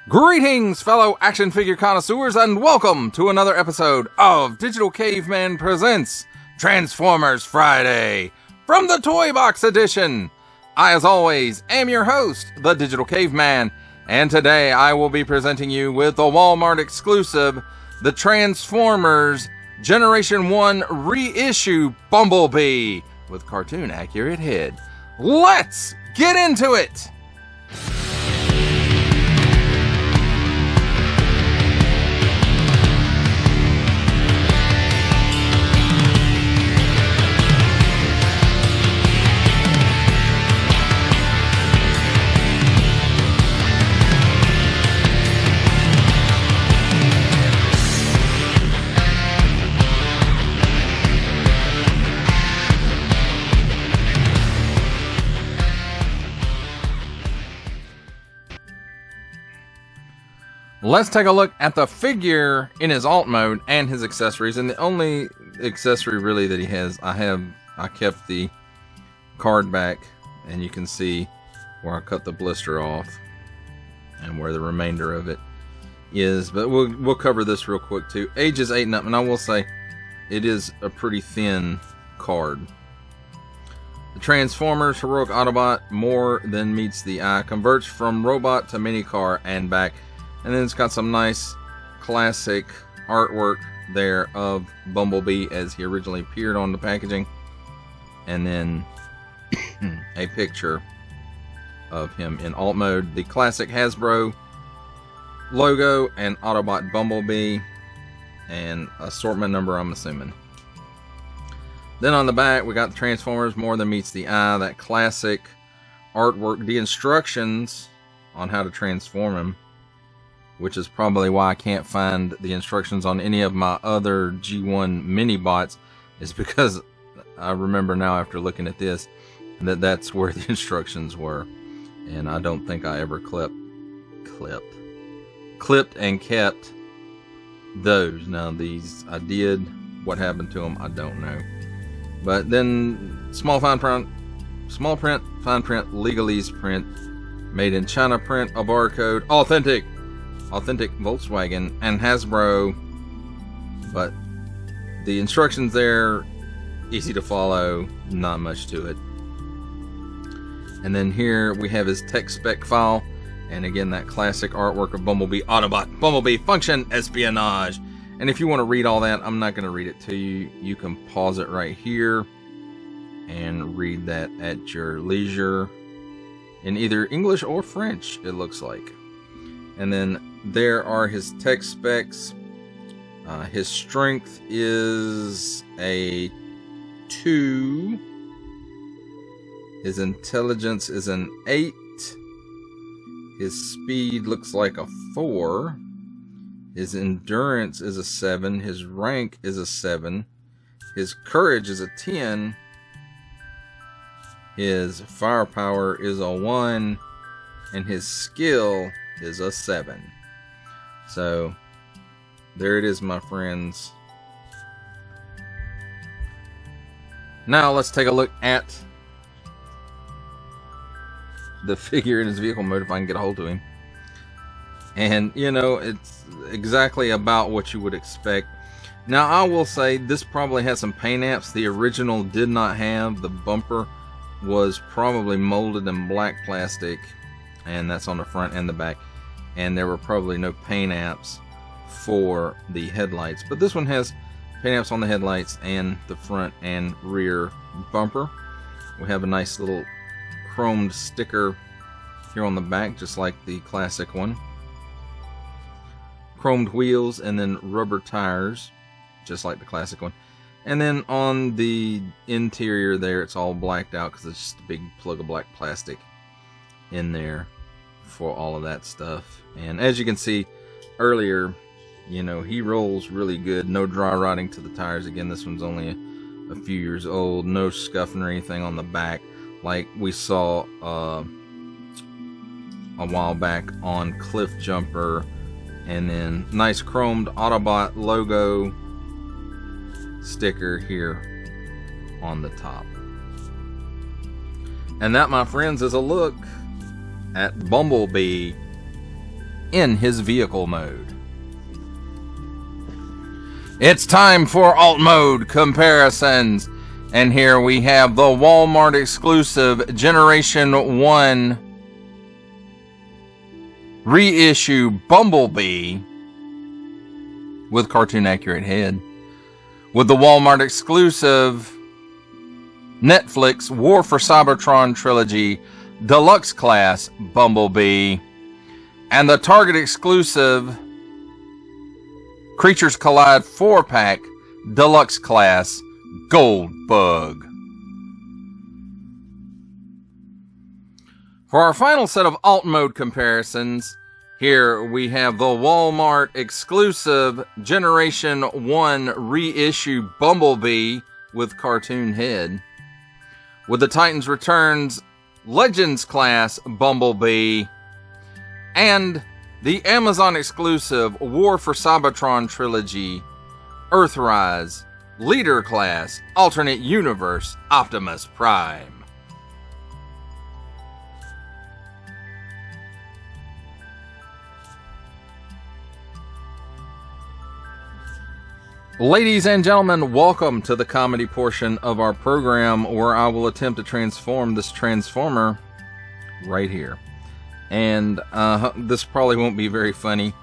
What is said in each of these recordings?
Greetings, fellow action figure connoisseurs, and welcome to another episode of Digital Caveman Presents Transformers Friday from the Toybox edition. I, as always, am your host, the Digital Caveman, and today I will be presenting you with the Walmart exclusive, the Transformers Generation 1 reissue Bumblebee with cartoon-accurate head. Let's get into it! Let's take a look at the figure in his alt mode and his accessories. And the only accessory really that he has, I kept the card back, and you can see where I cut the blister off and where the remainder of it is. But we'll cover this real quick too. Age is 8 and up, and I will say it is a pretty thin card. The Transformers Heroic Autobot, more than meets the eye, converts from robot to mini car and back. And then it's got some nice classic artwork there of Bumblebee as he originally appeared on the packaging. And then a picture of him in alt mode. The classic Hasbro logo and Autobot Bumblebee. And assortment number, I'm assuming. Then on the back we got the Transformers More Than Meets the Eye. That classic artwork. The instructions on how to transform him, which is probably why I can't find the instructions on any of my other G1 mini bots, is because I remember now after looking at this that that's where the instructions were, and I don't think I ever clipped and kept those. Now these I did. What happened to them I don't know. But then small print, fine print, legalese print, made in China print, a barcode, authentic Volkswagen and Hasbro, but the instructions there, easy to follow, not much to it. And then here we have his tech spec file, and again that classic artwork of Bumblebee Autobot, Bumblebee Function Espionage. And if you want to read all that, I'm not going to read it to you. You can pause it right here and read that at your leisure in either English or French, it looks like. And then there are his tech specs. His strength is a 2. His intelligence is an 8. His speed looks like a 4. His endurance is a 7. His rank is a 7. His courage is a 10. His firepower is a 1. And his skill is a 7. So there it is, my friends. Now let's take a look at the figure in his vehicle mode, if I can get a hold of him. And you know, it's exactly about what you would expect. Now I will say this probably has some paint apps. The original did not have. The bumper was probably molded in black plastic, and that's on the front and the back. And there were probably no paint apps for the headlights, but this one has paint apps on the headlights and the front and rear bumper. We have a nice little chromed sticker here on the back, just like the classic one. Chromed wheels and then rubber tires, just like the classic one. And then on the interior there, it's all blacked out because it's just a big plug of black plastic in there for all of that stuff. And as you can see earlier, you know, he rolls really good. No dry rotting to the tires. Again, this one's only a few years old. No scuffing or anything on the back like we saw a while back on Cliff Jumper. And then nice chromed Autobot logo sticker here on the top. And that, my friends, is a look at Bumblebee in his vehicle mode. It's time for alt mode comparisons. And here we have the Walmart exclusive Generation 1 reissue Bumblebee with cartoon accurate head, with the Walmart exclusive Netflix War for Cybertron trilogy deluxe class Bumblebee, and the Target exclusive Creatures Collide 4-pack deluxe class Gold Bug. For our final set of alt mode comparisons, here we have the Walmart exclusive Generation 1 reissue Bumblebee with cartoon head, with the Titans Returns Legends class Bumblebee, and the Amazon exclusive War for Cybertron trilogy Earthrise Leader class Alternate Universe Optimus Prime. Ladies and gentlemen, welcome to the comedy portion of our program, where I will attempt to transform this Transformer right here. And this probably won't be very funny,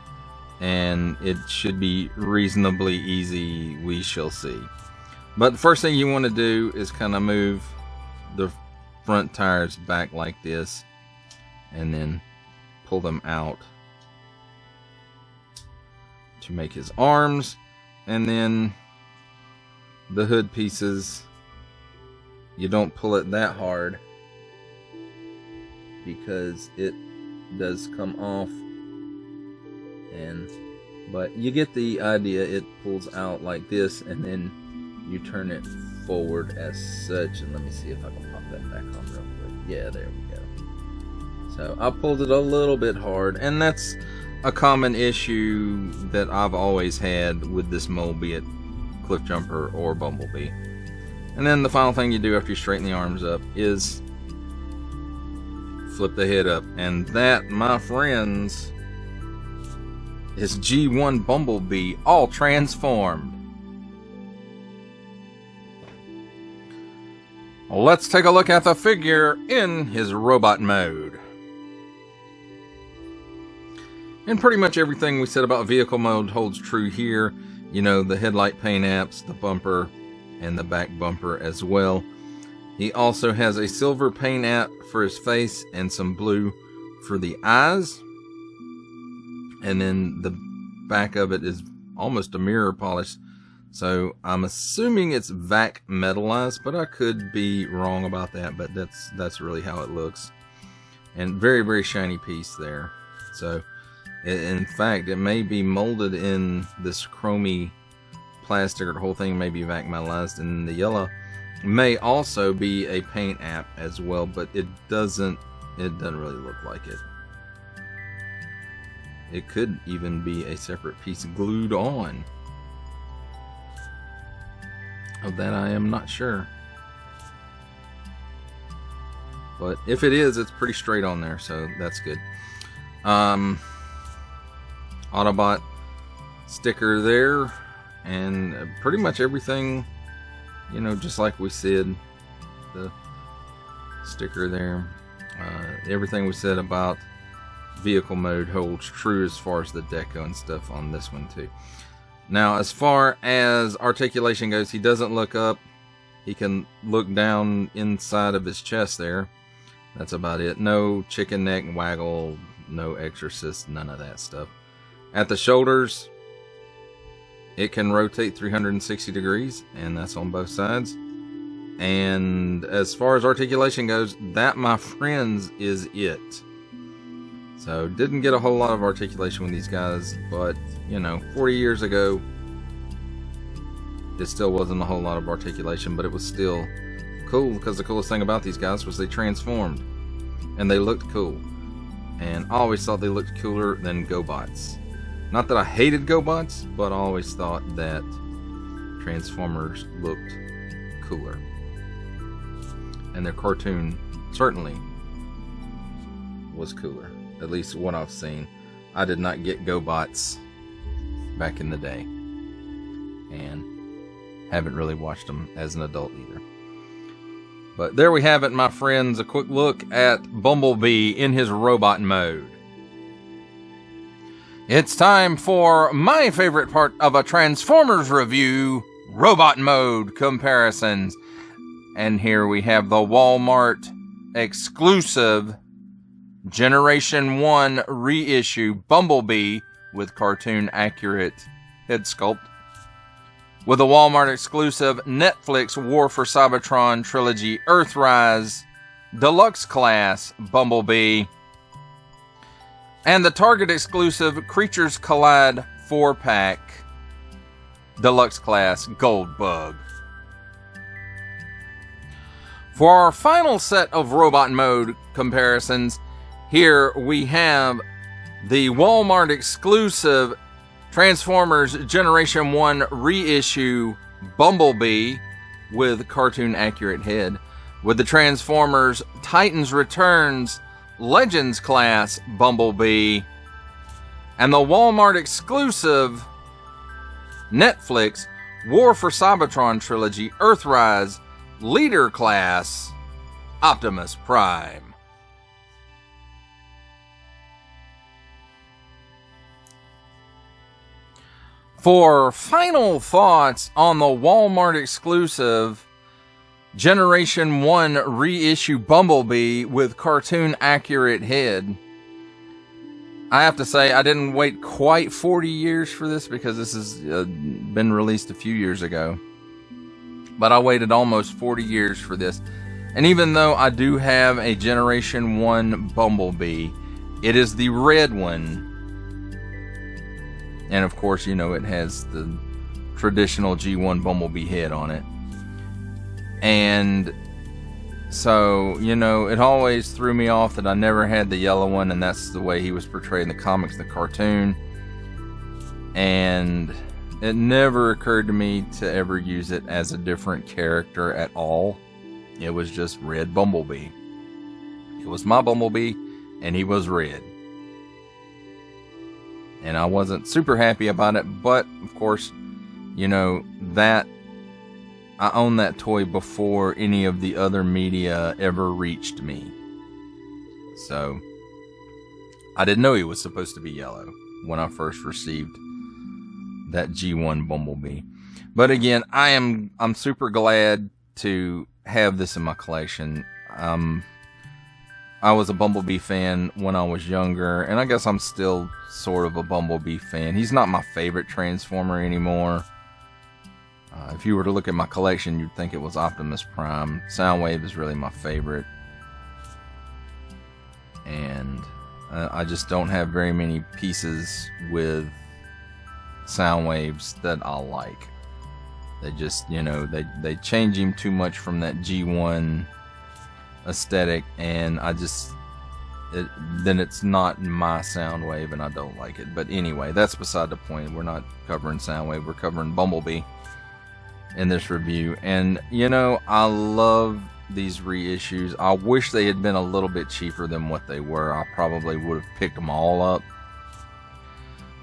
and it should be reasonably easy. We shall see. But the first thing you want to do is kind of move the front tires back like this, and then pull them out to make his arms. And then the hood pieces, you don't pull it that hard because it does come off, but you get the idea. It pulls out like this, and then you turn it forward as such. And let me see if I can pop that back on real quick. Yeah, there we go. So I pulled it a little bit hard, and that's a common issue that I've always had with this mold, be it Cliff Jumper or Bumblebee. And then the final thing you do after you straighten the arms up is flip the head up, and that, my friends, is G1 Bumblebee all transformed. Let's take a look at the figure in his robot mode. And pretty much everything we said about vehicle mode holds true here. You know, the headlight paint apps, the bumper, and the back bumper as well. He also has a silver paint app for his face and some blue for the eyes. And then the back of it is almost a mirror polish. So I'm assuming it's vac metallized, but I could be wrong about that. But that's really how it looks. And very, very shiny piece there. So in fact, it may be molded in this chromy plastic, or the whole thing may be vac metallized, and the yellow may also be a paint app as well, but it doesn't really look like it. It could even be a separate piece glued on. Of that I am not sure. But if it is, it's pretty straight on there, so that's good. Autobot sticker there, and pretty much everything, you know, just like we said, the sticker there, everything we said about vehicle mode holds true as far as the deco and stuff on this one too. Now, as far as articulation goes, he doesn't look up. He can look down inside of his chest there. That's about it. No chicken neck waggle, no exorcist, none of that stuff. At the shoulders, it can rotate 360 degrees, and that's on both sides. And as far as articulation goes, that, my friends, is it. So, didn't get a whole lot of articulation with these guys, but, you know, 40 years ago, it still wasn't a whole lot of articulation, but it was still cool, because the coolest thing about these guys was they transformed, and they looked cool. And I always thought they looked cooler than GoBots. Not that I hated GoBots, but I always thought that Transformers looked cooler. And their cartoon certainly was cooler. At least what I've seen. I did not get GoBots back in the day, and haven't really watched them as an adult either. But there we have it, my friends, a quick look at Bumblebee in his robot mode. It's time for my favorite part of a Transformers review, robot mode comparisons. And here we have the Walmart exclusive Generation 1 reissue Bumblebee with cartoon accurate head sculpt, with the Walmart exclusive Netflix War for Cybertron Trilogy Earthrise Deluxe Class Bumblebee, and the Target exclusive Creatures Collide 4-pack Deluxe Class Gold Bug. For our final set of robot mode comparisons, here we have the Walmart exclusive Transformers Generation 1 reissue Bumblebee with cartoon accurate head, with the Transformers Titans Returns Legends class Bumblebee, and the Walmart exclusive Netflix War for Cybertron Trilogy Earthrise Leader class Optimus Prime. For final thoughts on the Walmart exclusive Generation 1 reissue Bumblebee with cartoon accurate head, I have to say I didn't wait quite 40 years for this, because this has been released a few years ago. But I waited almost 40 years for this. And even though I do have a Generation 1 Bumblebee, it is the red one. And of course, you know, it has the traditional G1 Bumblebee head on it. And so, you know, it always threw me off that I never had the yellow one, and that's the way he was portrayed in the comics, the cartoon. And it never occurred to me to ever use it as a different character at all. It was just red Bumblebee. It was my Bumblebee, and he was red. And I wasn't super happy about it, but of course, you know, that I owned that toy before any of the other media ever reached me. So I didn't know he was supposed to be yellow when I first received that G1 Bumblebee. But again, I'm super glad to have this in my collection. I was a Bumblebee fan when I was younger, and I guess I'm still sort of a Bumblebee fan. He's not my favorite Transformer anymore. If you were to look at my collection, you'd think it was Optimus Prime. Soundwave is really my favorite. And I just don't have very many pieces with Soundwaves that I like. They just, you know, they change him too much from that G1 aesthetic, and then it's not my Soundwave, and I don't like it. But anyway, that's beside the point. We're not covering Soundwave, we're covering Bumblebee in this review. And you know, I love these reissues. I wish they had been a little bit cheaper than what they were. I probably would have picked them all up,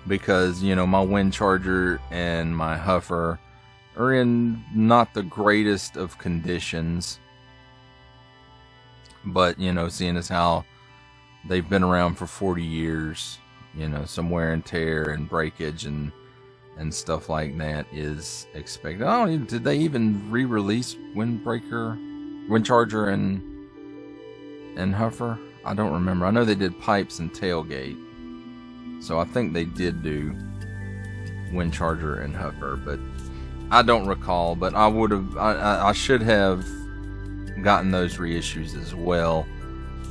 because you know, my Wind Charger and my Huffer are in not the greatest of conditions. But you know, seeing as how they've been around for 40 years, you know, some wear and tear and breakage and stuff like that is expected. I don't even, did they even re-release Wind Charger and Huffer? I don't remember. I know they did Pipes and Tailgate, so I think they did do Wind Charger and Huffer, but I don't recall. But I should have gotten those reissues as well,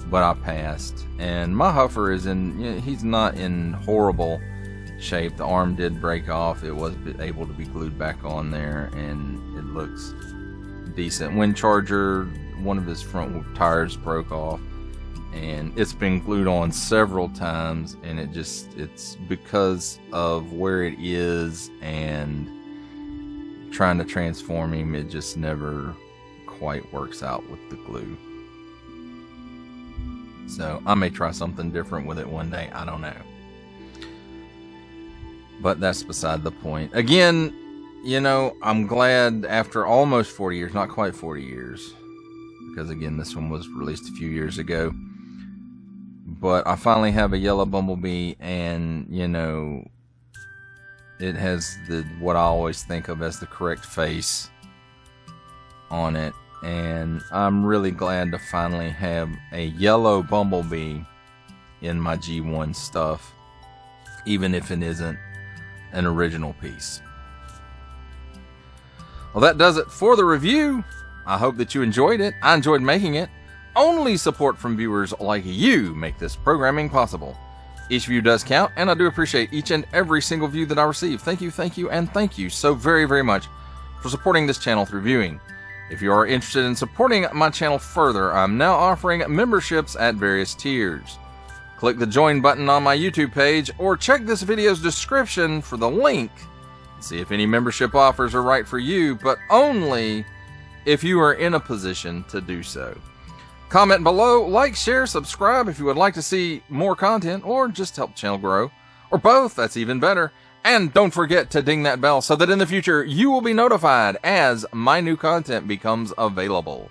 but I passed. And my Huffer is he's not in horrible shape. The arm did break off. It was able to be glued back on there, and it looks decent. Wind Charger, one of his front tires broke off, and it's been glued on several times, and it's because of where it is and trying to transform him, it just never quite works out with the glue. So I may try something different with it one day, I don't know. But that's beside the point. Again, you know, I'm glad after almost 40 years, not quite 40 years, because again, this one was released a few years ago. But I finally have a yellow Bumblebee, and, you know, it has what I always think of as the correct face on it. And I'm really glad to finally have a yellow Bumblebee in my G1 stuff, even if it isn't an original piece. Well, that does it for the review. I hope that you enjoyed it. I enjoyed making it. Only support from viewers like you make this programming possible. Each view does count, and I do appreciate each and every single view that I receive. Thank you, and thank you so very, very much for supporting this channel through viewing. If you are interested in supporting my channel further, I'm now offering memberships at various tiers. Click the join button on my YouTube page, or check this video's description for the link and see if any membership offers are right for you, but only if you are in a position to do so. Comment below, like, share, subscribe if you would like to see more content, or just help the channel grow, or both, that's even better. And don't forget to ding that bell so that in the future you will be notified as my new content becomes available.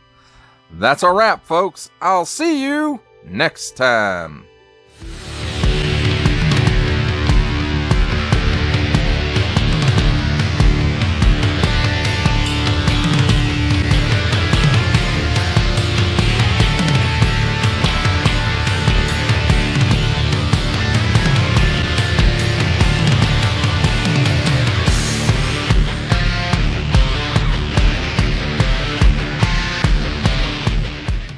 That's a wrap, folks. I'll see you next time.